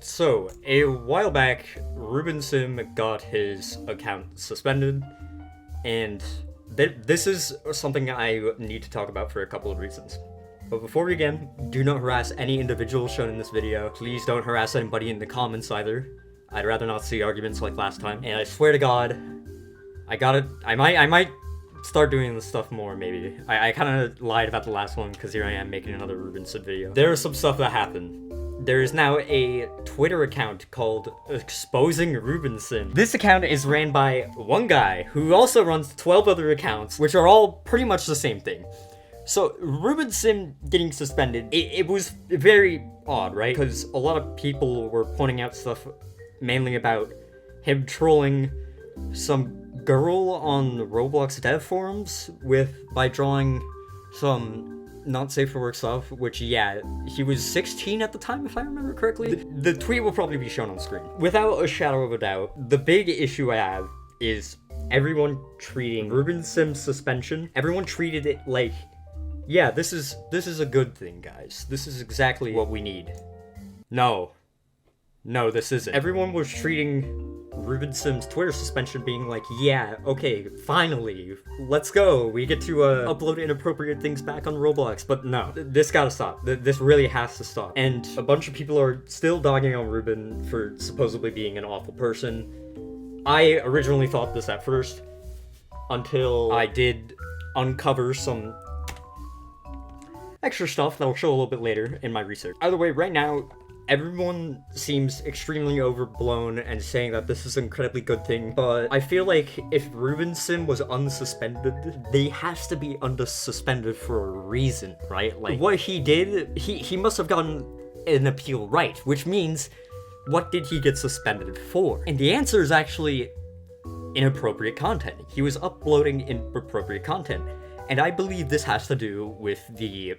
So, a while back, Ruben Sim got his account suspended, and this is something I need to talk about for a couple of reasons. But before we begin, do not harass any individual shown in this video. Please don't harass anybody in the comments either. I'd rather not see arguments like last time. And I swear to God, I might start doing this stuff more, maybe. I kind of lied about the last one because here I am making another Ruben Sim video. There is some stuff that happened. There is now a Twitter account called Exposing Ruben Sim. This account is ran by one guy who also runs 12 other accounts, which are all pretty much the same thing. So Ruben Sim getting suspended, it was very odd, right? Because a lot of people were pointing out stuff mainly about him trolling some girl on Roblox dev forums by drawing some not safe for work stuff, which, yeah, he was 16 at the time, if I remember correctly. The tweet will probably be shown on screen. Without a shadow of a doubt, the big issue I have is everyone treating Ruben Sim's suspension, everyone treated it like, yeah, this is a good thing, guys. This is exactly what we need. No, this isn't. Everyone was treating Ruben Sim's Twitter suspension being like, yeah, okay, finally, let's go. We get to upload inappropriate things back on Roblox. But no, this gotta stop. This really has to stop. And a bunch of people are still dogging on Ruben for supposedly being an awful person. I originally thought this at first, until I did uncover some extra stuff that I'll show a little bit later in my research. Either way, right now, everyone seems extremely overblown and saying that this is an incredibly good thing, but I feel like if Ruben Sim was unsuspended, they has to be unsuspended for a reason, right? Like, what he did, he must have gotten an appeal right, which means, what did he get suspended for? And the answer is actually inappropriate content. He was uploading inappropriate content, and I believe this has to do with the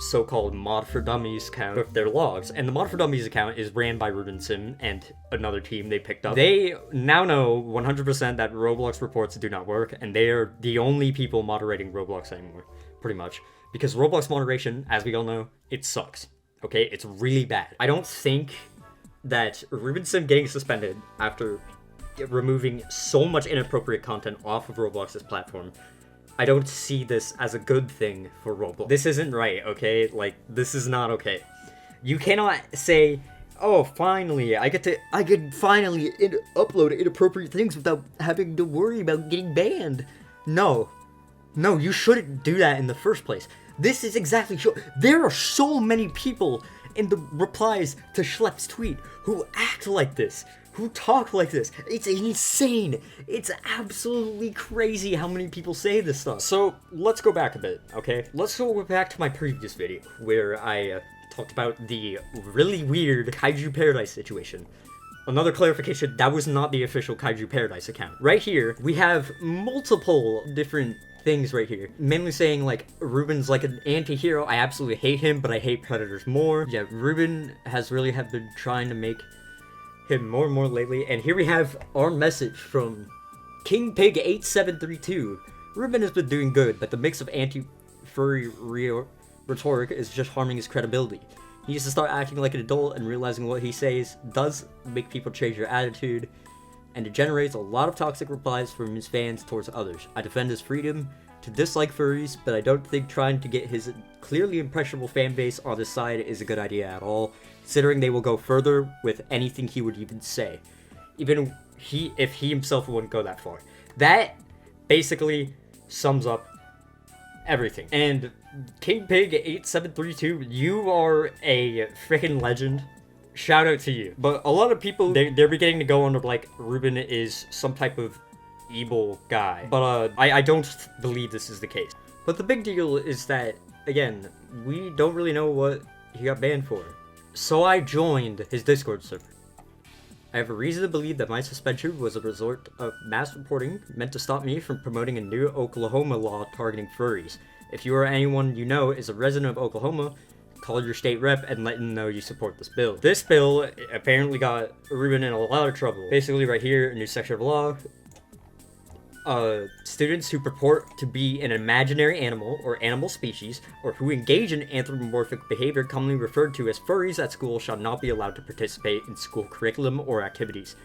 so-called Mod for Dummies account of their logs. And the Mod for Dummies account is ran by Ruben Sim and another team they picked up. They now know 100% that Roblox reports do not work, and they are the only people moderating Roblox anymore, pretty much. Because Roblox moderation, as we all know, it sucks. Okay? It's really bad. I don't think that Ruben Sim getting suspended after removing so much inappropriate content off of Roblox's platform, I don't see this as a good thing for Roblox. This isn't right, okay? Like, this is not okay. You cannot say, oh, finally, I could finally upload inappropriate things without having to worry about getting banned. No, you shouldn't do that in the first place. This is exactly there are so many people in the replies to Schlepp's tweet who act like this, who talk like this. It's insane. It's absolutely crazy how many people say this stuff. So let's go back a bit, okay? Let's go back to my previous video where I talked about the really weird Kaiju Paradise situation. Another clarification, that was not the official Kaiju Paradise account. Right here, we have multiple different things right here. Mainly saying, like, Ruben's like an anti-hero. I absolutely hate him, but I hate Predators more. Yeah, Ruben has really been trying to make him more and more lately, and here we have our message from KingPig8732. Ruben has been doing good, but the mix of anti-furry rhetoric is just harming his credibility. He needs to start acting like an adult and realizing what he says does make people change their attitude, and it generates a lot of toxic replies from his fans towards others. I defend his freedom to dislike furries, but I don't think trying to get his clearly impressionable fan base on his side is a good idea at all, considering they will go further with anything he would even say, even if he himself wouldn't go that far. That basically sums up everything. And KingPig8732, you are a freaking legend. Shout out to you. But a lot of people, they're beginning to go under, like, Ruben is some type of evil guy. But I don't believe this is the case. But the big deal is that, again, we don't really know what he got banned for. So I joined his Discord server. I have a reason to believe that my suspension was a result of mass reporting meant to stop me from promoting a new Oklahoma law targeting furries. If you or anyone you know is a resident of Oklahoma, call your state rep and let them know you support this bill. This bill apparently got Ruben in a lot of trouble. Basically right here, a new section of law. students who purport to be an imaginary animal or animal species, or who engage in anthropomorphic behavior commonly referred to as furries at school shall not be allowed to participate in school curriculum or activities.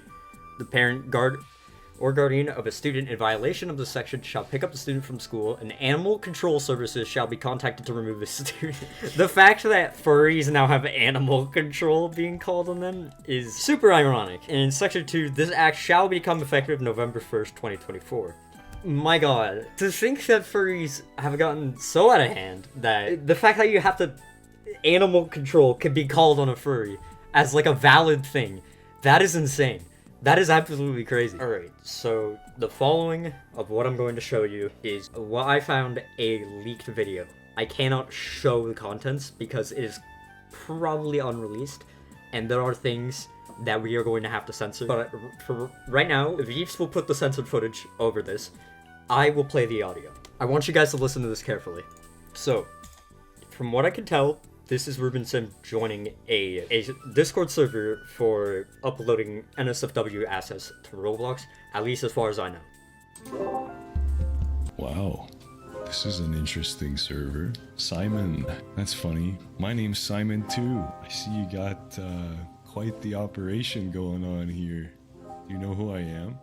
The parent, guardian of a student in violation of this section shall pick up the student from school, and animal control services shall be contacted to remove the student. The fact that furries now have animal control being called on them is super ironic. And in section 2, this act shall become effective November 1st, 2024. My god, to think that furries have gotten so out of hand that the fact that you have to animal control can be called on a furry as like a valid thing, that is insane. That is absolutely crazy. Alright, so the following of what I'm going to show you is what I found a leaked video. I cannot show the contents because it is probably unreleased, and there are things that we are going to have to censor. But for right now, Vives will put the censored footage over this. I will play the audio. I want you guys to listen to this carefully. So, from what I can tell, this is Ruben Sim joining a Discord server for uploading NSFW assets to Roblox, at least as far as I know. Wow, this is an interesting server. Simon, that's funny. My name's Simon too. I see you got quite the operation going on here. Do you know who I am?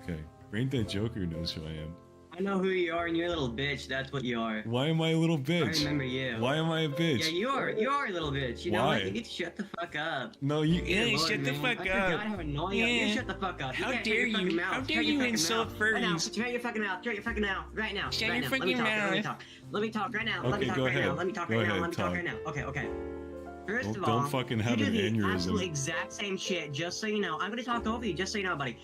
Okay, Brain Dead Joker knows who I am. I know who you are, and you're a little bitch. That's what you are. Why am I a little bitch? I remember you. Why am I a bitch? Yeah, you are. You are a little bitch. You know what? You need to shut the fuck up. No, you. Yeah, shut the fuck up. I forgot how annoying you are. You shut the fuck up. How dare you? How dare you insult furries? Right now, shut your fucking mouth. Shut your fucking mouth. Right now. Shut right your now. fucking mouth. Let me talk right now. Okay, Let me talk go right ahead. now. Let me talk Go right now. ahead, Let me talk talk. right now. Okay. First of Don't all, fucking have you an do the aneurysm. absolute exact same shit. Just so you know, I'm gonna talk over you. Just so you know, buddy.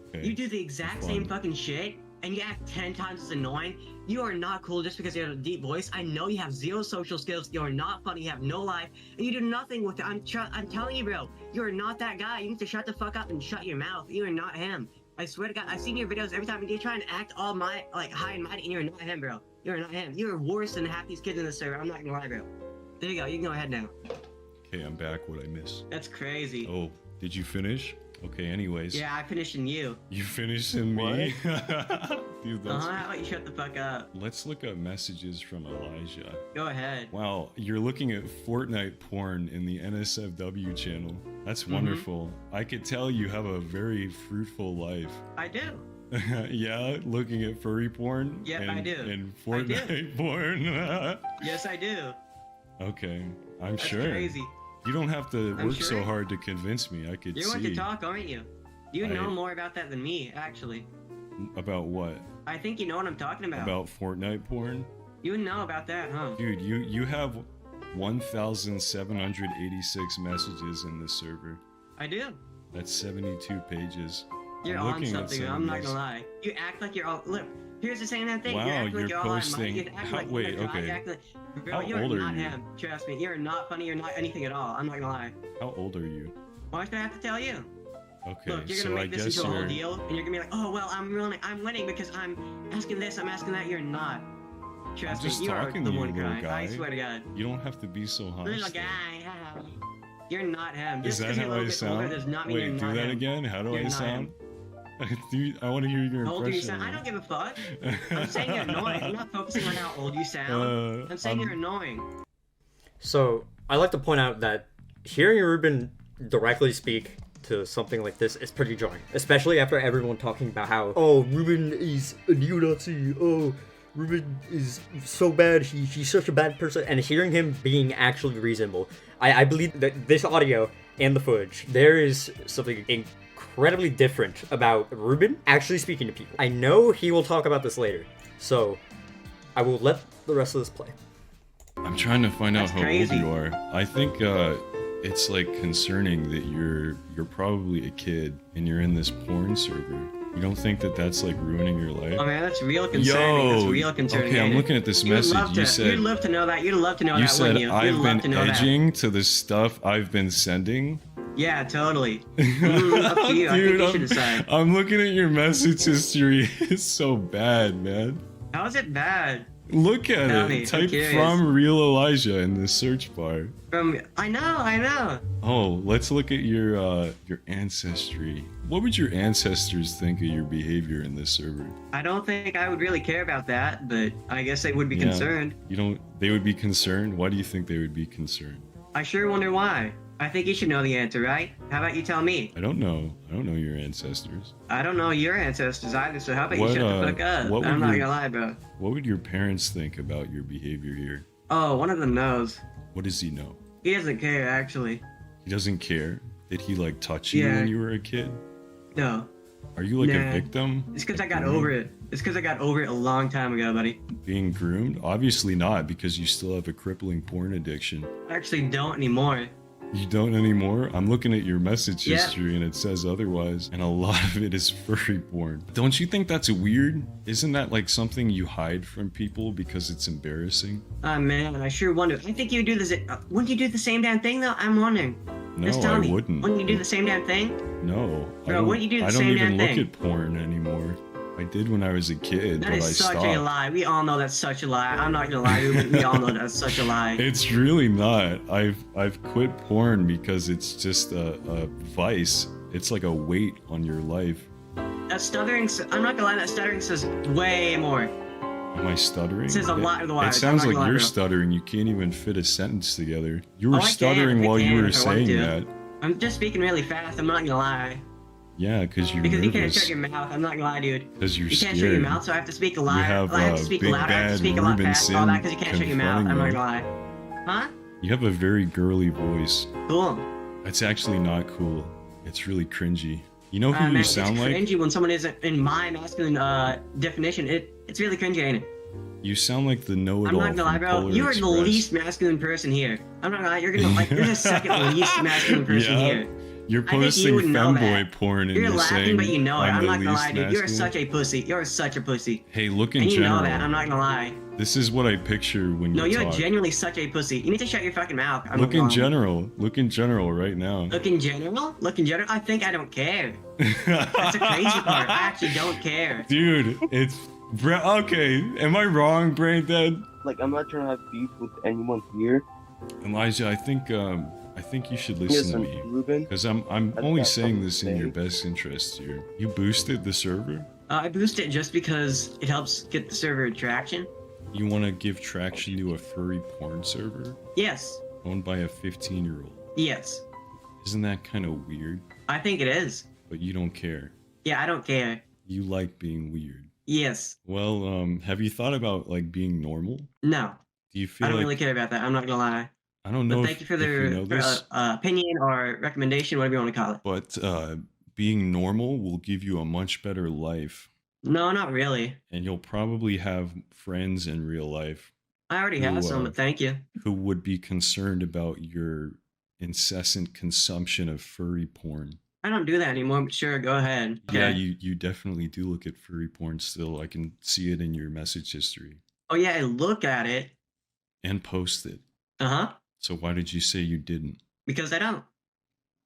Okay. You do the exact same fucking shit, and you act 10 times as annoying. You are not cool just because you have a deep voice. I know you have zero social skills. You are not funny. You have no life, and you do nothing with it. I'm telling you, bro. You are not that guy. You need to shut the fuck up and shut your mouth. You are not him. I swear to God, I've seen your videos every time you try and act all high and mighty, and you're not him, bro. You are not him. You are worse than half these kids in the server. I'm not gonna lie, bro. There you go. You can go ahead now. Okay, I'm back. What'd I miss? That's crazy. Oh, did you finish? Okay, anyways. Yeah, I finished in you. You finished in me? Dude, that's... How about you shut the fuck up? Let's look up messages from Elijah. Go ahead. Wow, you're looking at Fortnite porn in the NSFW channel. That's wonderful. I could tell you have a very fruitful life. I do. Yeah, looking at furry porn? Yep, I do. And Fortnite porn? Yes, I do. Okay, I'm That's sure. Crazy. You don't have to work sure. so hard to convince me. I could You see. want to talk, aren't you? You know more about that than me, actually. About what? I think you know what I'm talking about. About Fortnite porn? You know about that, huh? Dude, you have 1,786 messages in this server. I do. That's 72 pages. You're on something, I'm not gonna lie. You act like you're all... Look, here's the same thing. Wow, you're posting... Wait, okay. Bro, How you're old are not you? him. Trust me, you're not funny, you're not anything at all. I'm not gonna lie. How old are you? Why should I have to tell you? Okay, Look, you're so gonna I make this guess into a whole you're... deal, and you're gonna be like, oh, well, I'm winning because I'm asking this, I'm asking that. You're not. Trust I'm just me, you are talking the to you, one little guy. guy. I swear to God. You don't have to be so hostile. Little guy. You're not him. Is Just that 'cause you're a how little I bit older sound? does not mean Wait, you're do not that him. again? How do You're I not sound? him. Dude, I want to hear your How old do you impression. sound? I don't give a fuck. I'm saying you're annoying. I'm not focusing on how old you sound. I'm saying you're annoying. So, I like to point out that hearing Ruben directly speak to something like this is pretty jarring. Especially after everyone talking about how, oh, Ruben is a neo-Nazi, oh, Ruben is so bad, he's such a bad person, and hearing him being actually reasonable. I believe that this audio and the footage, there is something incredibly different about Ruben actually speaking to people. I know he will talk about this later, so I will let the rest of this play. I'm trying to find out That's how crazy. old you are. I think it's like concerning that you're probably a kid and you're in this porn server. You don't think that that's like ruining your life? Oh man, that's real concerning. That's real concerning. Okay, I'm looking at this message. You'd love to know that. You'd love to know you that, said wouldn't you? You'd I've love to been know edging to the stuff I've been sending. that. Yeah, totally. Up to you. I think you should decide. I'm looking at your message history. It's so bad, man. How is it bad? Look at Tell it. me, I'm Type curious. from real Elijah in the search bar. I know. Oh, let's look at your ancestry. What would your ancestors think of your behavior in this server? I don't think I would really care about that, but I guess they would be concerned. You don't. They would be concerned. Why do you think they would be concerned? I sure wonder why. I think you should know the answer, right? How about you tell me? I don't know. I don't know your ancestors. I don't know your ancestors either, so how about What, you shut the fuck up? what I'm would not your- gonna lie, bro. What would your parents think about your behavior here? Oh, one of them knows. What does he know? He doesn't care, actually. He doesn't care. Did he like touch you Yeah. when you were a kid? No. Are you like Nah. a victim? It's because I got over it. It's because I got over it a long time ago, buddy. Being groomed? Obviously not, because you still have a crippling porn addiction. I actually don't anymore. You don't anymore? I'm looking at your message Yeah. history and it says otherwise, and a lot of it is furry porn. Don't you think that's weird? Isn't that like something you hide from people because it's embarrassing? Ah, man, I sure wonder. I think you do this. Wouldn't you do the same damn thing, though? I'm wondering. No, Just tell I me. wouldn't. Wouldn't you do the same damn thing? No. Bro, wouldn't you do the I don't same even damn look thing? at porn anymore. I did when I was a kid, That but I is such stopped. a lie. We all know that's such a lie. I'm not gonna lie, Ruben. We all know that's such a lie. It's really not. I've quit porn because it's just a vice. It's like a weight on your life. That stuttering, I'm not gonna lie, that stuttering says way more. Am I stuttering? It says a lot of the words. It sounds I'm not like gonna lie, you're bro. stuttering. You can't even fit a sentence together. You were Oh, I can. stuttering I while you can were if I want saying to. that. I'm just speaking really fast, I'm not gonna lie. Yeah, because you're Because you can't nervous. shut your mouth, I'm not gonna lie, dude. Because you're You scared. can't shut your mouth, so I have to speak a lot. You have, I have to speak big louder, I have to bad speak a lot Ruben faster, all Sim that, because you can't shut your mouth, I'm not confronting gonna lie. Huh? You have a very girly voice. Cool. That's actually not cool. It's really cringy. You know who Man, you sound it's like? cringy when someone isn't in my masculine definition. It's really cringy, ain't it? You sound like the know-it-all I'm not gonna lie, from bro. Polar You are the Express. least masculine person here. I'm not gonna lie. You're the second least masculine person Yeah. here. You're I think you posting would know femboy that. porn and You're you're laughing, saying but you know it. I'm the not gonna least lie, dude. You're masculine. such a pussy. You're such a pussy. Hey, look in And you general. know that. I'm not gonna lie. This is what I picture when you No, you're talk. genuinely such a pussy. You need to shut your fucking mouth. I'm Look not in gonna lie. general. Look in general right now. Look in general? Look in general? I think I don't care. That's a crazy part. I actually don't care. Dude, it's okay. Am I wrong, Brain Dead? Like, I'm not trying to have beef with anyone here. Elijah, I think you should listen to me. Ruben. Because I'm I've only got saying something this to in say. your best interest here. You boosted the server? I boost it just because it helps get the server traction. You want to give traction to a furry porn server Yes. owned by a 15-year-old? Yes. Isn't that kind of weird? I think it is. But you don't care. Yeah, I don't care. You like being weird. Yes. Well, have you thought about like being normal? No. Do you feel I don't like really care about that. I'm not gonna lie. I don't know But if, thank you for if you their know this, opinion or recommendation, whatever you want to call it. but being normal will give you a much better life, No, not really. and you'll probably have friends in real life I already Ooh, have some, but thank you. who would be concerned about your incessant consumption of furry porn. I don't do that anymore, but sure, go ahead. Yeah, Okay. you definitely do look at furry porn still. I can see it in your message history Oh yeah, I look at it. and post it. Uh-huh. So why did you say you didn't? Because I don't.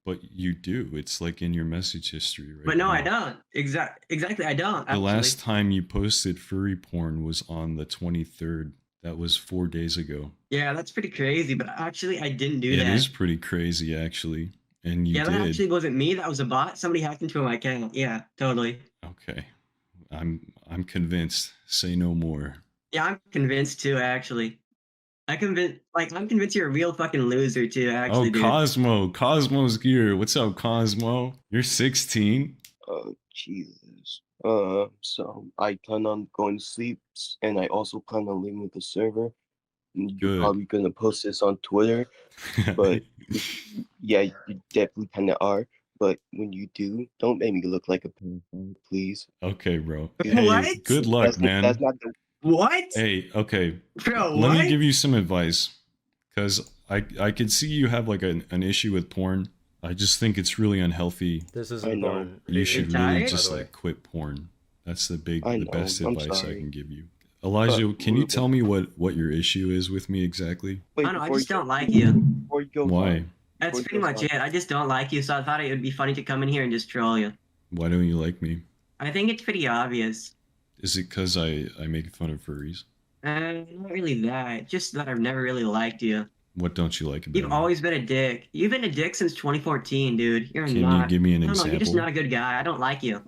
But you do. It's like in your message history, right? But no, I now. don't. Exactly, I don't. The Actually. last time you posted furry porn was on the 23rd. That was 4 days ago. Yeah, that's pretty crazy, but actually I didn't do It that. is pretty crazy, actually. And you Yeah, that did. actually wasn't me. That was a bot. Somebody hacked into my account. Yeah, totally. Okay. I'm convinced. Say no more. Yeah, I'm convinced too. Actually, I'm convinced you're a real fucking loser too. Actually, Oh, dude. Cosmo. Cosmo's here. What's up, Cosmo? You're 16? Oh, Jesus. So I plan on going to sleep, and I also plan on leaving the server. And You're Good. probably gonna post this on Twitter, but yeah, you definitely kind of are. But when you do, don't make me look like a pedophile, please. Okay, bro. What? Hey, good luck, That's man. That's not the. What? Hey, okay. Bro, Let what? me give you some advice. Because I could see you have like an issue with porn. I just think it's really unhealthy. This I isn't know. porn. You should really tired? just By the way. like quit porn. That's the I the know, best I'm advice I sorry. can give you. Elijah, can you Ruben. tell me what your issue is with me exactly? Wait, I don't know. I before just you- don't like you. Before you go Why? on, That's Before pretty you go much on. it. I just don't like you, so I thought it would be funny to come in here and just troll you. Why don't you like me? I think it's pretty obvious. Is it because I make fun of furries? Not really that. Just that I've never really liked you. What don't you like about You've me? always been a dick. You've been a dick since 2014, dude. You're Can not. you give me an I don't know. You're just example? not a good guy. I don't like you.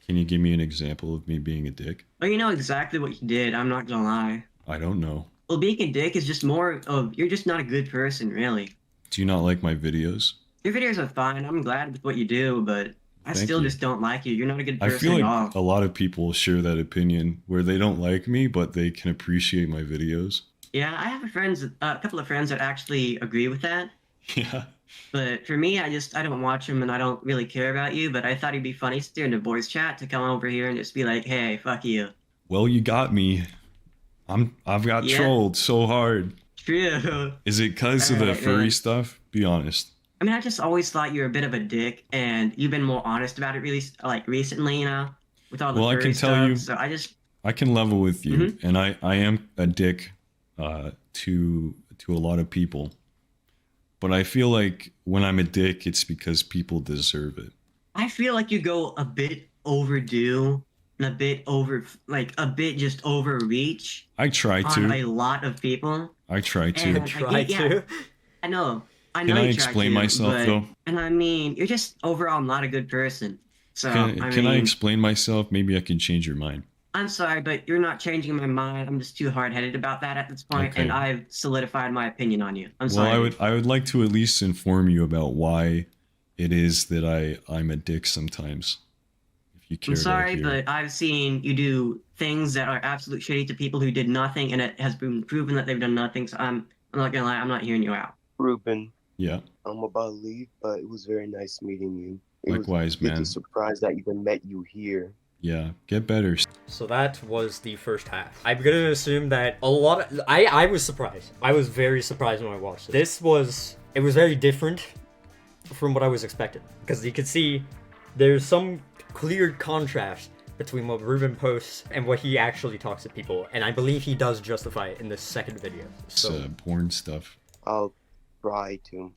Can you give me an example of me being a dick? Well, you know exactly what you did. I'm not gonna lie. I don't know. Well, being a dick is just more of you're just not a good person, really. Do you not like my videos? Your videos are fine. I'm glad with what you do, but I Thank still you. just don't like you. You're not a good I person feel at like all. a lot of people share that opinion where they don't like me, but they can appreciate my videos. Yeah, I have a couple of friends that actually agree with that. Yeah. But for me, I don't watch them and I don't really care about you. But I thought it'd be funny during the voice chat to come over here and just be like, "Hey, fuck you." Well, you got me. I've got Yeah. trolled so hard. True. Is it because of the Alright, furry man. stuff? Be honest. I mean, I just always thought you were a bit of a dick, and you've been more honest about it really, like recently, you know, with all the Well, I furry can tell stuff. you- So I can level with you, Mhm. and I am a dick to a lot of people. But I feel like when I'm a dick, it's because people deserve it. I feel like you go a bit overdue and a bit just overreach I try on a to. lot of people. I try And to. I Try get- to. I know. I Can know I you try explain to, myself, but- though? And I mean, you're just overall not a good person. So Can I mean, explain myself? Maybe I can change your mind. I'm sorry, but you're not changing my mind. I'm just too hard-headed about that at this point, Okay. and I've solidified my opinion on you. I'm Well, sorry. I would like to at least inform you about why it is that I'm a dick sometimes. If you care I'm sorry, to hear. but I've seen you do things that are absolute shitty to people who did nothing, and it has been proven that they've done nothing. So I'm not gonna lie, I'm not hearing you out. Ruben, Yeah. I'm about to leave, but it was very nice meeting you. It Likewise, was really man. surprised that I even met you here. Yeah. Get better. So that was the first half. I'm gonna assume that a lot of I was surprised. I was very surprised when I watched it. It was very different from what I was expecting. Because you can see there's some clear contrast between what Ruben posts and what he actually talks to people. And I believe he does justify it in the second video. It's So porn stuff. I'll try to.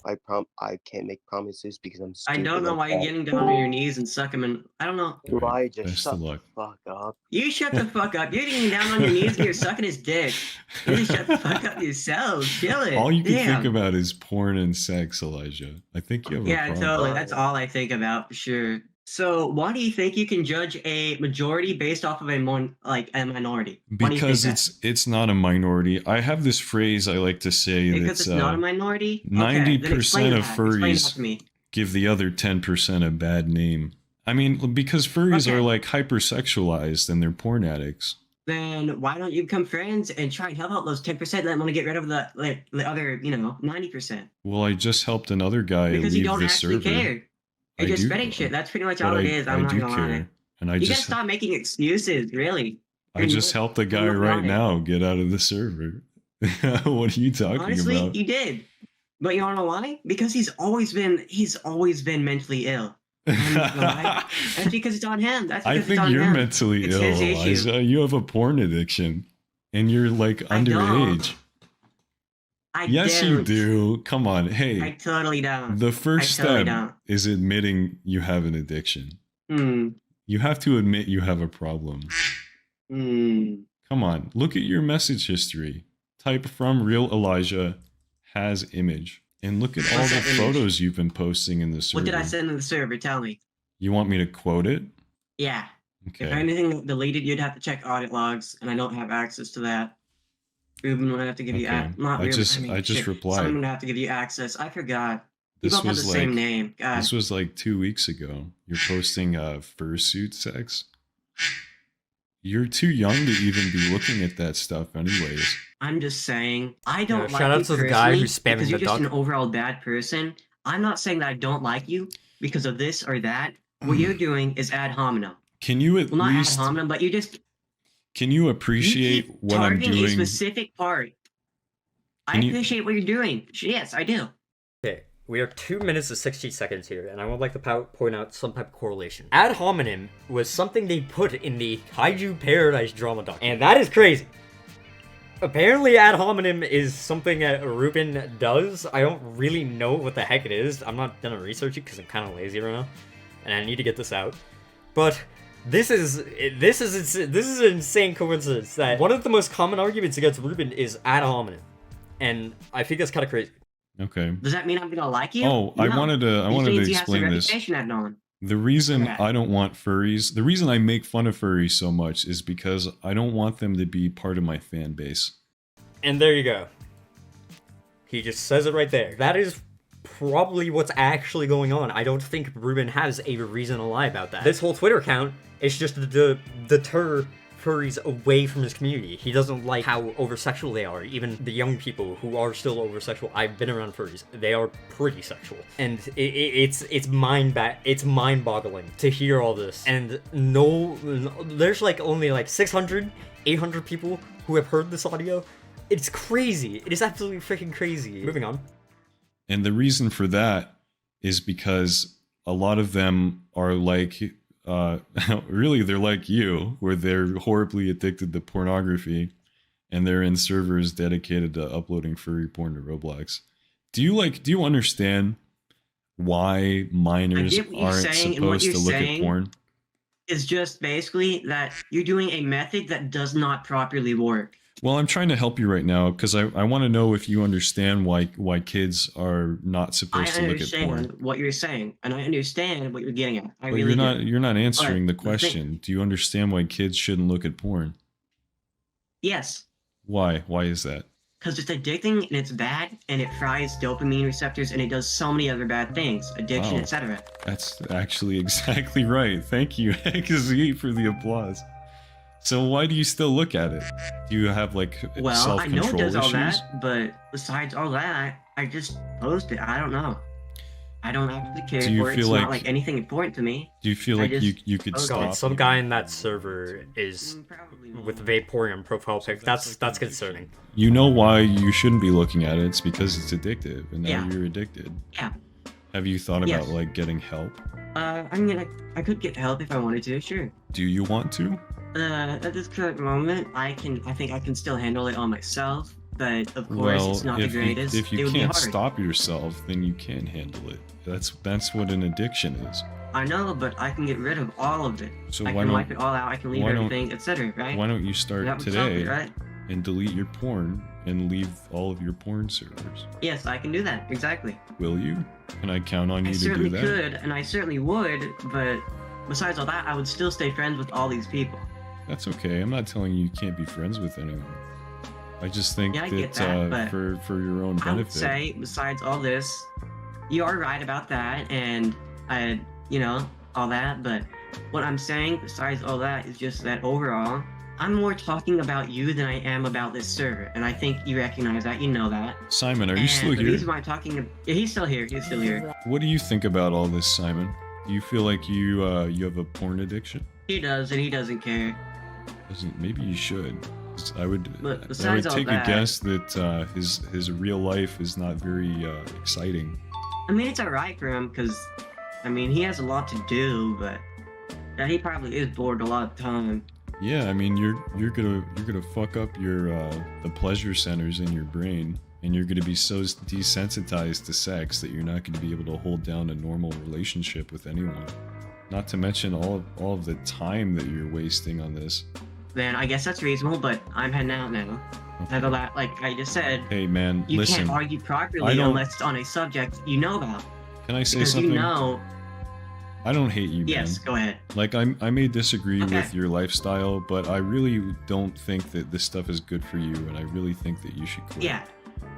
I can't make promises because I'm I stupid. don't know like why you're that. getting down on your knees and suck him in. I don't know. Why just Best shut of the luck. fuck up? You shut the fuck up. You're getting down on your knees and you're sucking his dick. You need to shut the fuck up yourself. Chill it. All you can Damn. think about is porn and sex, Elijah. I think you have a Yeah, problem. totally. That's all I think about for sure. So, why do you think you can judge a majority based off of a minority? Why do you Because think that? it's not a minority. I have this phrase I like to say Because that's it's not a minority. 90% of Explain that furries to me. give the other 10% a bad name. I mean, because furries Okay. are like hypersexualized and they're porn addicts. Then why don't you become friends and try and help out those 10% that want to get rid of the other 90%? Well, I just helped another guy Because you leave don't the actually server. care. You're I just do, spreading shit. That's pretty much but all it is. I'm not do gonna lie. care. And I You gotta just stop making excuses, really. I just helped the guy not right lying. now get out of the server. What are you talking Honestly, about? you did. But you wanna know why? Because he's always been mentally ill. Why? That's because it's on him. That's I because think it's on you're him. mentally It's ill, his issue. Eliza. You have a porn addiction. And you're like I don't. underage. Yes, you don't. do. Come on. I Hey, totally don't. the first totally step don't. is admitting you have an addiction. Hmm. You have to admit you have a problem. Hmm. Come on, look at your message history. Type from real Elijah has image. And look at all What's the that image? photos you've been posting in the server. What did I send to the server? Tell me. You want me to quote it? Yeah. If Okay. anything got deleted, you'd have to check audit logs, and I don't have access to that. Ruben would have to give you Okay. not I Ruben, just shit. replied. Someone would have to give you access. I forgot. We This both have was the same like name. God. this was like 2 weeks ago. You're posting fursuit sex. You're too young to even be looking at that stuff anyways. I'm just saying, I don't like shout out you to the guy personally who's spamming because you're the just duck. an overall bad person. I'm not saying that I don't like you because of this or that. What you're doing is ad hominem. Can you at Well, not least ad hominem, but can you appreciate you keep what I'm targeting a doing? specific part. I Can you- appreciate what you're doing. Yes, I do. Okay, we are 2 minutes and 60 seconds here, and I would like to point out some type of correlation. Ad hominem was something they put in the Kaiju Paradise drama doc, and that is crazy. Apparently, ad hominem is something that Ruben does. I don't really know what the heck it is. I'm not gonna research it because I'm kind of lazy right now, and I need to get this out. But This is an insane coincidence that one of the most common arguments against Ruben is ad hominem, and I think that's kind of crazy. Okay. Does that mean I'm gonna like you? Oh, I wanted to explain this. The reason I don't want furries, the reason I make fun of furries so much is because I don't want them to be part of my fan base. And there you go. He just says it right there. That is probably what's actually going on. I don't think Ruben has a reason to lie about that. This whole Twitter account is just to deter furries away from his community. He doesn't like how over-sexual they are. Even the young people who are still over-sexual, I've been around furries, they are pretty sexual. And it's mind-boggling to hear all this. And there's like only like 600, 800 people who have heard this audio. It's crazy. It is absolutely freaking crazy. Moving on. And the reason for that is because a lot of them are like, really, they're like you, where they're horribly addicted to pornography, and they're in servers dedicated to uploading furry porn to Roblox. Do you understand why minors aren't supposed to look at porn? It's just basically that you're doing a method that does not properly work. Well, I'm trying to help you right now because I want to know if you understand why kids are not supposed to look at porn. I understand what you're saying, and I understand what you're getting at. But you're not answering the question. Do you understand why kids shouldn't look at porn? Yes. Why? Why is that? Because it's addicting and it's bad, and it fries dopamine receptors, and it does so many other bad things, addiction, etc. That's actually exactly right. Thank you, XZ, for the applause. So why do you still look at it? Do you have like self-control issues? Well, I know it does all that, but besides all that, I just post it. I don't know. I don't actually care for it. It's not like anything important to me. Do you feel like you could stop? Some guy in that server is with Vaporeon profile pic. That's concerning. You know why you shouldn't be looking at it? It's because it's addictive, and now you're addicted. Yeah. Have you thought about like getting help? I mean, I could get help if I wanted to. Sure. Do you want to? At this current moment, I think I can still handle it on myself, but of course it's not the greatest. If you can't stop yourself, then you can't handle it. That's what an addiction is. I know, but I can get rid of all of it. So I can wipe it all out. I can leave everything, etc. Right? Why don't you start today right? and delete your porn and leave all of your porn servers? Yes, I can do that. Exactly. Will you? Can I count on you to do that? I certainly could, and I certainly would, but besides all that, I would still stay friends with all these people. That's okay. I'm not telling you can't be friends with anyone. I just think that for your own benefit. I would say, besides all this, you are right about that, and all that, but what I'm saying, besides all that, is just that overall, I'm more talking about you than I am about this server, and I think you recognize that, you know that. Simon, are you still here? The reason why I'm talking, yeah, he's still here, What do you think about all this, Simon? Do you feel like you have a porn addiction? He does, and he doesn't care. Maybe you should. I would take a guess that his real life is not very exciting. I mean, it's alright for him, because, I mean, he has a lot to do, but he probably is bored a lot of the time. Yeah, I mean, you're gonna fuck up your the pleasure centers in your brain, and you're gonna be so desensitized to sex that you're not gonna be able to hold down a normal relationship with anyone. Not to mention all of the time that you're wasting on this. Then I guess that's reasonable, but I'm heading out now. Okay. Like I just said, hey man, you listen, can't argue properly unless it's on a subject you know about. Can I say something? Because I don't hate you, man. Yes, go ahead. Like, I may disagree with your lifestyle, but I really don't think that this stuff is good for you, and I really think that you should quit. Yeah.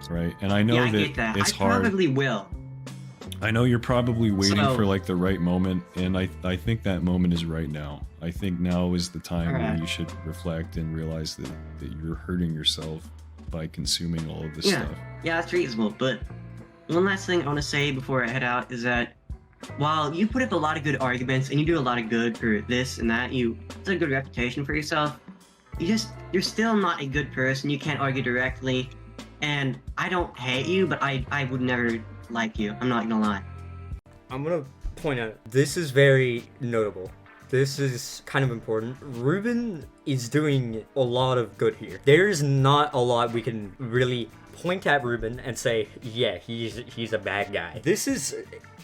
Right? And I know that it's hard. I probably will. I know you're probably waiting for, like, the right moment, and I think that moment is right now. I think now is the time where you should reflect and realize that you're hurting yourself by consuming all of this stuff. Yeah, that's reasonable, but one last thing I want to say before I head out is that while you put up a lot of good arguments and you do a lot of good for this and that, it's a good reputation for yourself, you're still not a good person. You can't argue directly, and I don't hate you, but I would never like you. I'm not gonna lie. I'm gonna point out, this is very notable. This is kind of important. Ruben is doing a lot of good here. There's not a lot we can really point at Ruben and say, yeah, he's a bad guy.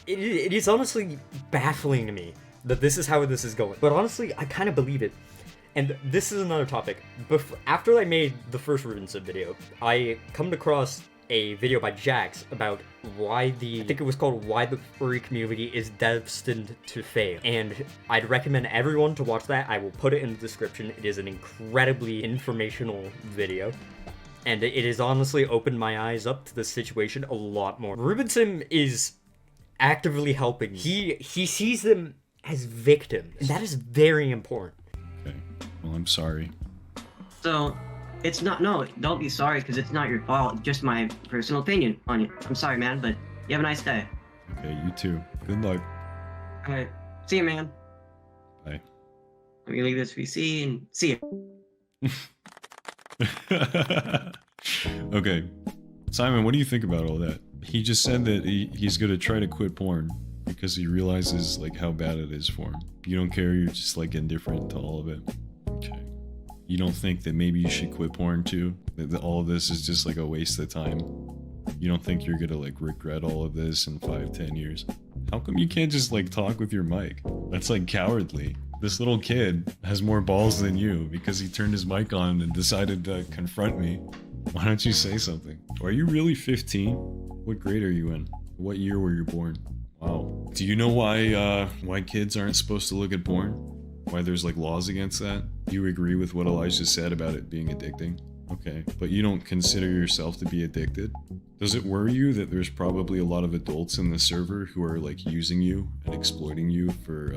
It is honestly baffling to me that this is how this is going. But honestly, I kind of believe it. And this is another topic. After I made the first Ruben Sim video, I come across a video by Jax about why I think it was called Why the Furry Community is Destined to Fail. And I'd recommend everyone to watch that. I will put it in the description. It is an incredibly informational video. And it has honestly opened my eyes up to the situation a lot more. Ruben Sim is actively helping. He sees them as victims, and that is very important. Okay. Well, I'm sorry. So, it's not, no, don't be sorry, because it's not your fault. Just my personal opinion on it. I'm sorry, man, but you have a nice day. Okay, you too. Good luck. Alright, see you, man. Bye. Let me leave this VC and see you. Okay. Simon, what do you think about all that? He just said that he's gonna try to quit porn because he realizes like how bad it is for him. You don't care, you're just like indifferent to all of it. Okay. You don't think that maybe you should quit porn too? That all of this is just like a waste of time? You don't think you're gonna like regret all of this in 5-10 years? How come you can't just like talk with your mic? That's like cowardly. This little kid has more balls than you because he turned his mic on and decided to confront me. Why don't you say something? Are you really 15? What grade are you in? What year were you born? Wow. Do you know why kids aren't supposed to look at porn? Why there's like laws against that? Do you agree with what Elijah said about it being addicting? Okay, but you don't consider yourself to be addicted? Does it worry you that there's probably a lot of adults in the server who are like using you and exploiting you for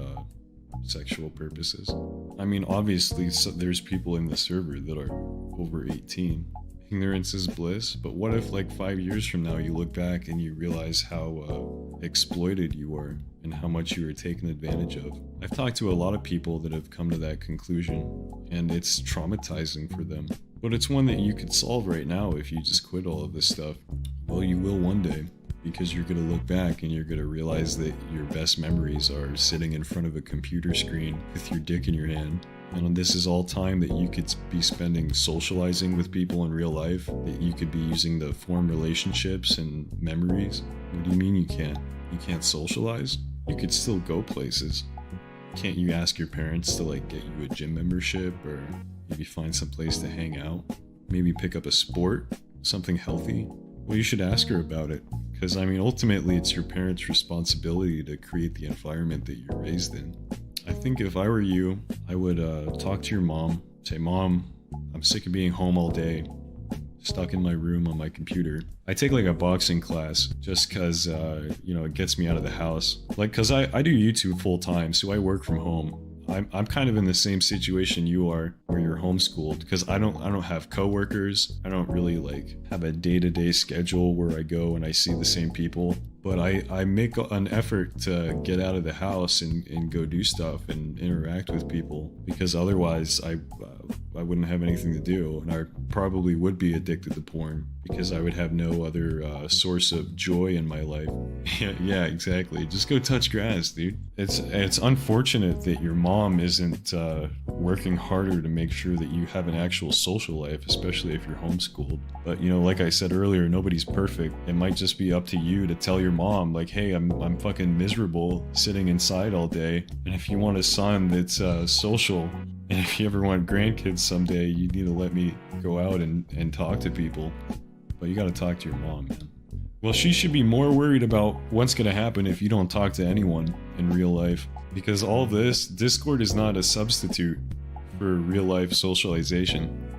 sexual purposes? I mean, obviously there's people in the server that are over 18. Ignorance is bliss, but what if like 5 years from now you look back and you realize how exploited you were and how much you were taken advantage of? I've talked to a lot of people that have come to that conclusion, and it's traumatizing for them. But it's one that you could solve right now if you just quit all of this stuff. Well, you will one day, because you're gonna look back and you're gonna realize that your best memories are sitting in front of a computer screen with your dick in your hand. And this is all time that you could be spending socializing with people in real life, that you could be using to form relationships and memories. What do you mean you can't? You can't socialize? You could still go places. Can't you ask your parents to like get you a gym membership, or maybe find some place to hang out? Maybe pick up a sport? Something healthy? Well, you should ask her about it. Because, I mean, ultimately it's your parents' responsibility to create the environment that you're raised in. I think if I were you, I would talk to your mom, say, Mom, I'm sick of being home all day, stuck in my room on my computer. I take like a boxing class just because, you know, it gets me out of the house. Like, because I do YouTube full time, so I work from home. I'm kind of in the same situation you are, where you're homeschooled, because I don't have coworkers. I don't really like have a day-to-day schedule where I go and I see the same people. But I make an effort to get out of the house and go do stuff and interact with people, because otherwise I wouldn't have anything to do, and I probably would be addicted to porn because I would have no other source of joy in my life. Yeah, exactly. Just go touch grass, dude. It's unfortunate that your mom isn't working harder to make sure that you have an actual social life, especially if you're homeschooled. But you know, like I said earlier, nobody's perfect. It might just be up to you to tell your mom, like, hey, I'm fucking miserable sitting inside all day, and if you want a son that's social, and if you ever want grandkids someday, you need to let me go out and talk to people. But you gotta talk to your mom, man. Well, she should be more worried about what's gonna happen if you don't talk to anyone in real life, because all this, Discord is not a substitute for real life socialization.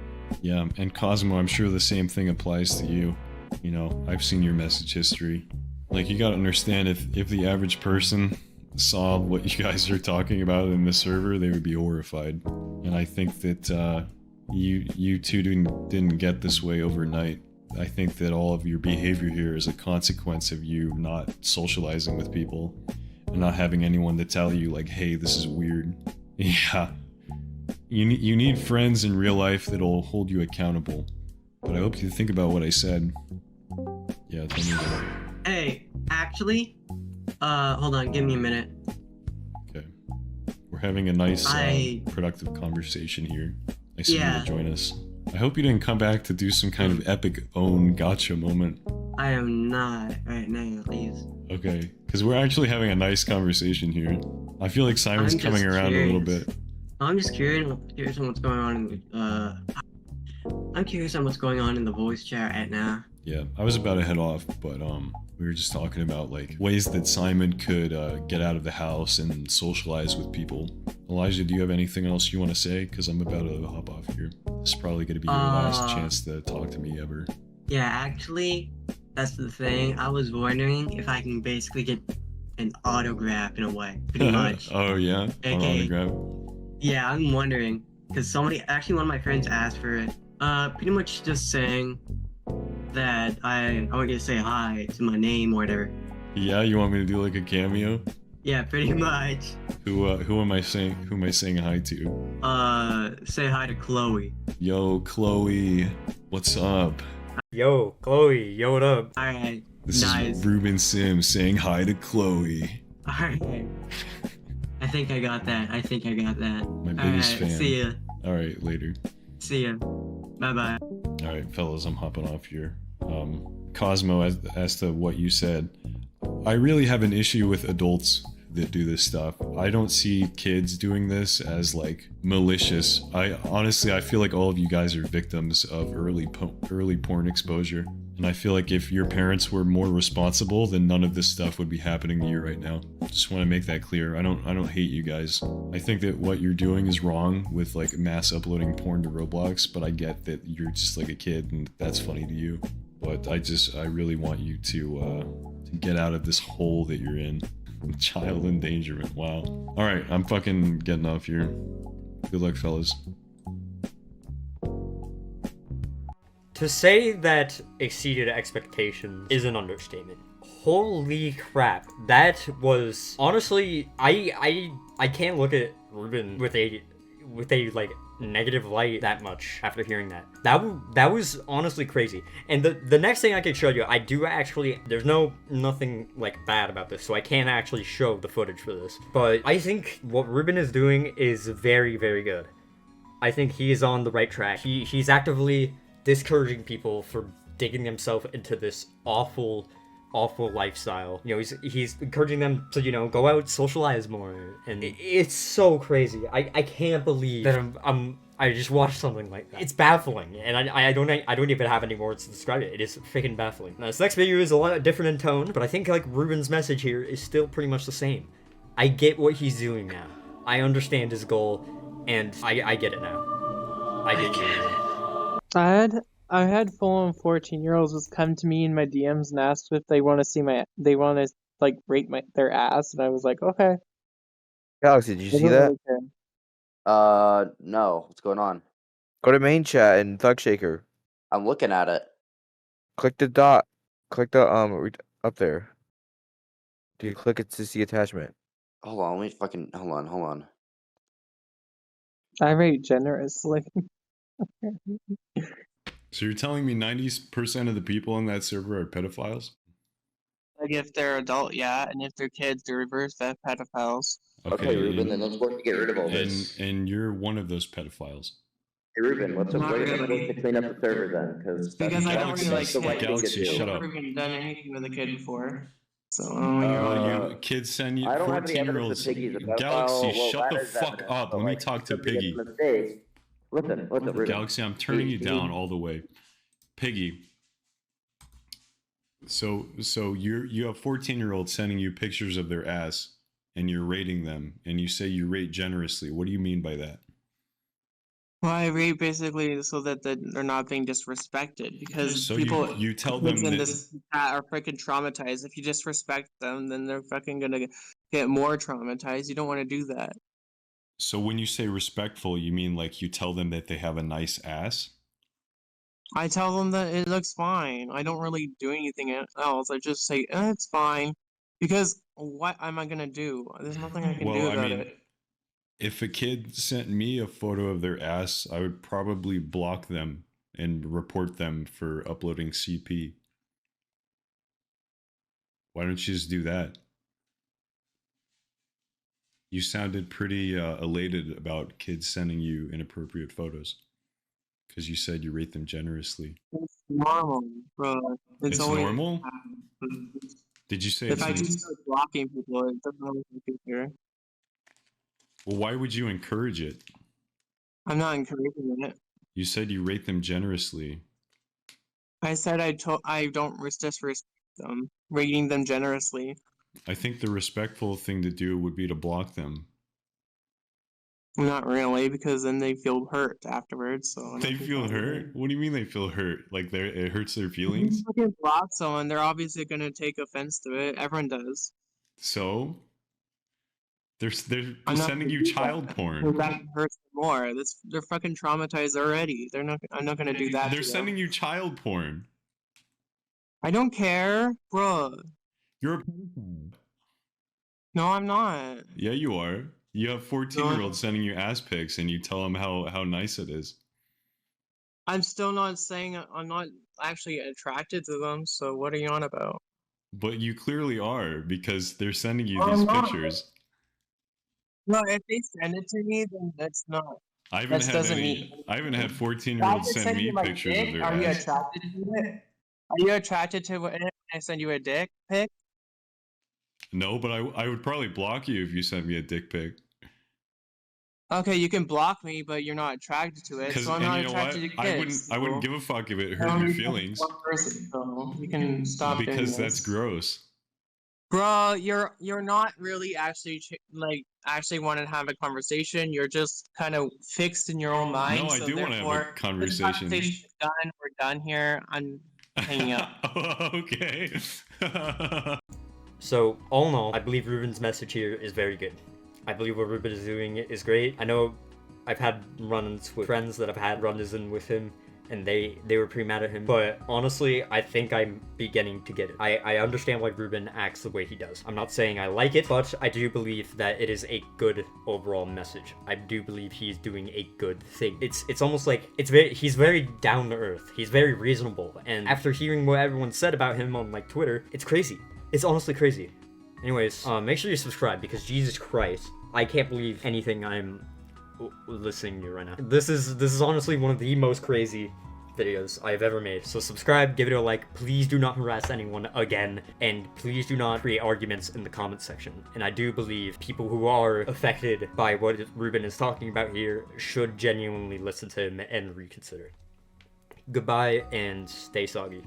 Yeah, and Cosmo, I'm sure the same thing applies to you. You know, I've seen your message history. Like, you gotta understand, if the average person saw what you guys are talking about in the server, they would be horrified. And I think that you two didn't get this way overnight. I think that all of your behavior here is a consequence of you not socializing with people and not having anyone to tell you, like, hey, this is weird. Yeah. You need friends in real life that'll hold you accountable. But I hope you think about what I said. Yeah, tell me about it. Hey, actually, hold on, give me a minute. Okay. We're having a nice, productive conversation here. Nice of you to join us. I hope you didn't come back to do some kind of epic own gotcha moment. I am not right now, please. Okay, because we're actually having a nice conversation here. I feel like Simon's I'm coming just around a little curious. bit. I'm just curious on what's going on I'm curious on what's going on in the voice chat right now. Yeah, I was about to head off, but we were just talking about like ways that Simon could get out of the house and socialize with people. Elijah, do you have anything else you want to say? Because I'm about to hop off here. This is probably going to be your last chance to talk to me ever. Yeah, actually, that's the thing. I was wondering if I can basically get an autograph in a way, pretty much. Oh yeah, an autograph. Yeah, I'm wondering because one of my friends asked for it. Pretty much just saying that I want you to say hi to my name or whatever. Yeah, you want me to do like a cameo? Yeah, pretty much. Who am I saying hi to? Say hi to Chloe. Yo, Chloe, what's up? Yo, Chloe, yo, what up? Alright, This is Ruben Sim saying hi to Chloe. Alright. I think I got that. My biggest fan. See ya. Alright, later. See ya. Bye-bye. Alright, fellas, I'm hopping off here. Cosmo, as to what you said, I really have an issue with adults that do this stuff. I don't see kids doing this as like malicious. I feel like all of you guys are victims of early porn exposure. And I feel like if your parents were more responsible, then none of this stuff would be happening to you right now. Just want to make that clear. I don't hate you guys. I think that what you're doing is wrong with like mass uploading porn to Roblox, but I get that you're just like a kid and that's funny to you. But I really want you to get out of this hole that you're in. Child endangerment, wow. Alright, I'm fucking getting off here. Good luck, fellas. To say that exceeded expectations is an understatement. Holy crap, that was honestly, I can't look at Ruben with a like negative light that much after hearing that. That was honestly crazy. And the next thing I can show you, I do actually, there's nothing like bad about this, so I can't actually show the footage for this. But I think what Ruben is doing is very, very good. I think he is on the right track. He's actively discouraging people from digging themselves into this awful lifestyle. You know, he's encouraging them to, you know, go out, socialize more, and it's so crazy. I can't believe that I just watched something like that. It's baffling, and I don't even have any words to describe it. It is freaking baffling. Now, this next video is a lot different in tone, but I think like Ruben's message here is still pretty much the same. I get what he's doing now. I understand his goal, and I get it now. I get it. I had full-on 14-year-olds just come to me in my DMs and ask if they want to like rate their ass, and I was like, okay. Galaxy, did you see that? No. What's going on? Go to main chat and Thug Shaker. I'm looking at it. Click the dot. Click the up there. Do you click it to see attachment? Hold on, let me hold on. I rate generously. So you're telling me 90% of the people on that server are pedophiles? Like if they're adult, yeah, and if they're kids, they're reverse pedophiles. Okay, Ruben, then let's work to get rid of all this. And you're one of those pedophiles. Hey, Ruben, let's work to clean up the server then, because I don't really like the right Galaxy, thing to do. shut up. I've never even done anything with a kid before. So Well, kids send you I don't have any 14-year-olds. evidence that Piggy's a pedophile. Galaxy, Well, shut that the is fuck evidence, up. but, Let me like, talk to somebody gets Piggy. mistakes. Listen, Ruben. Galaxy, I'm turning you Piggy. down all the way. Piggy. So you have 14-year-olds sending you pictures of their ass and you're rating them and you say you rate generously. What do you mean by that? Well, I rate basically so that they're not being disrespected, because So people you tell them in that, this chat are freaking traumatized. If you disrespect them, then they're fucking gonna get more traumatized. You don't want to do that. so when you say respectful, you mean like you tell them that they have a nice ass? I tell them that it looks fine. I don't really do anything else. I just say, it's fine. Because what am I gonna do? There's nothing I can do about it. If a kid sent me a photo of their ass, I would probably block them and report them for uploading CP. Why don't you just do that? You sounded pretty elated about kids sending you inappropriate photos. Because you said you rate them generously. It's normal, bro. It's always normal? Did you say if it's I just start blocking people, it doesn't always make it clear. Well, why would you encourage it? I'm not encouraging it. You said you rate them generously. I said I don't disrespect them, rating them generously. I think the respectful thing to do would be to block them. Not really, because then they feel hurt afterwards. So They feel hurt? What do you mean they feel hurt? Like it hurts their feelings? If you block someone, they're obviously gonna take offense to it. Everyone does. So? They're sending you child porn. That hurts them more. They're fucking traumatized already. I'm not gonna do that. They're sending you child porn. I don't care, bro. You're a pedophile. No, I'm not. Yeah, you are. You have 14-year-olds sending you ass pics, and you tell them how nice it is. I'm still not saying I'm not actually attracted to them. So what are you on about? But you clearly are, because they're sending you these pictures. No, if they send it to me, then that's not. I haven't had 14-year-olds send me pictures of their ass. Are you attracted to it? Are you attracted to it when I send you a dick pic? No, but I would probably block you if you sent me a dick pic. Okay, you can block me, but you're not attracted to it, so I'm not attracted to kids. I wouldn't give a fuck if it hurt your feelings. One person, so you can stop doing because this. that's gross. Bro, you're not really actually actually want to have a conversation. You're just kind of fixed in your own mind. No, I do want to have a conversation. We're done here. I'm hanging up. Okay. So, all in all, I believe Ruben's message here is very good. I believe what Ruben is doing is great. I know I've had run-ins with friends that have had run-ins with him, and they were pretty mad at him. But honestly, I think I'm beginning to get it. I understand why Ruben acts the way he does. I'm not saying I like it, but I do believe that it is a good overall message. I do believe he's doing a good thing. It's almost like he's very down to earth. He's very reasonable. And after hearing what everyone said about him on like Twitter, it's crazy. It's honestly crazy. Anyways, make sure you subscribe, because Jesus Christ, I can't believe anything I'm listening to right now. This is honestly one of the most crazy videos I've ever made. So subscribe, give it a like, please do not harass anyone again, and please do not create arguments in the comment section. And I do believe people who are affected by what Ruben is talking about here should genuinely listen to him and reconsider. Goodbye, and stay soggy.